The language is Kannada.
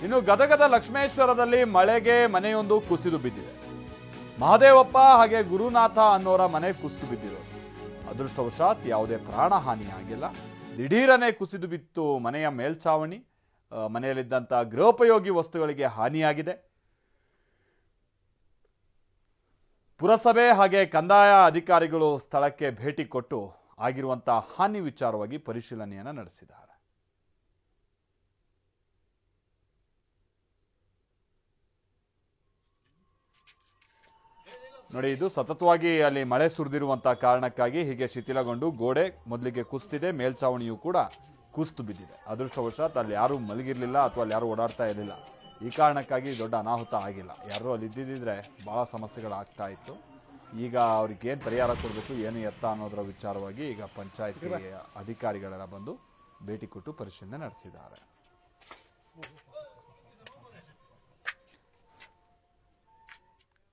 ಇನ್ನು ಗದಗದ ಲಕ್ಷ್ಮೇಶ್ವರದಲ್ಲಿ ಮಳೆಗೆ ಮನೆಯೊಂದು ಕುಸಿದು ಬಿದ್ದಿದೆ. ಮಹದೇವಪ್ಪ ಹಾಗೆ ಗುರುನಾಥ ಅನ್ನೋರ ಮನೆ ಕುಸಿದು ಬಿದ್ದಿರೋದು. ಅದೃಷ್ಟವಶಾತ್ ಯಾವುದೇ ಪ್ರಾಣ ಹಾನಿಯಾಗಿಲ್ಲ. ದಿಢೀರನೆ ಕುಸಿದು ಬಿತ್ತು ಮನೆಯ ಮೇಲ್ಛಾವಣಿ. ಮನೆಯಲ್ಲಿದ್ದಂಥ ಗೃಹೋಪಯೋಗಿ ವಸ್ತುಗಳಿಗೆ ಹಾನಿಯಾಗಿದೆ. ಪುರಸಭೆ ಹಾಗೆ ಕಂದಾಯ ಅಧಿಕಾರಿಗಳು ಸ್ಥಳಕ್ಕೆ ಭೇಟಿ ಕೊಟ್ಟು ಆಗಿರುವಂತಹ ಹಾನಿ ವಿಚಾರವಾಗಿ ಪರಿಶೀಲನೆಯನ್ನು ನಡೆಸಿದ್ದಾರೆ. ನೋಡಿ, ಇದು ಸತತವಾಗಿ ಅಲ್ಲಿ ಮಳೆ ಸುರಿದಿರುವಂತಹ ಕಾರಣಕ್ಕಾಗಿ ಹೀಗೆ ಶಿಥಿಲಗೊಂಡು ಗೋಡೆ ಮೊದಲಿಗೆ ಕುಸಿದಿದೆ, ಮೇಲ್ಛಾವಣಿಯೂ ಕೂಡ ಕುಸಿದು ಬಿದ್ದಿದೆ. ಅದೃಷ್ಟವಶಾತ್ ಅಲ್ಲಿ ಯಾರೂ ಮಲಗಿರಲಿಲ್ಲ ಅಥವಾ ಅಲ್ಲಿ ಯಾರೂ ಓಡಾಡ್ತಾ ಇರಲಿಲ್ಲ. ಈ ಕಾರಣಕ್ಕಾಗಿ ದೊಡ್ಡ ಅನಾಹುತ ಆಗಿಲ್ಲ. ಯಾರು ಅಲ್ಲಿ ಇದ್ದಿದ್ದರೆ ಭಾಳ ಸಮಸ್ಯೆಗಳಾಗ್ತಾ ಇತ್ತು. ಈಗ ಅವ್ರಿಗೆ ಏನು ಪರಿಹಾರ ಕೊಡಬೇಕು, ಏನು ಎತ್ತ ಅನ್ನೋದರ ವಿಚಾರವಾಗಿ ಈಗ ಪಂಚಾಯತ್ ಅಧಿಕಾರಿಗಳೆಲ್ಲ ಬಂದು ಭೇಟಿ ಕೊಟ್ಟು ಪರಿಶೀಲನೆ ನಡೆಸಿದ್ದಾರೆ.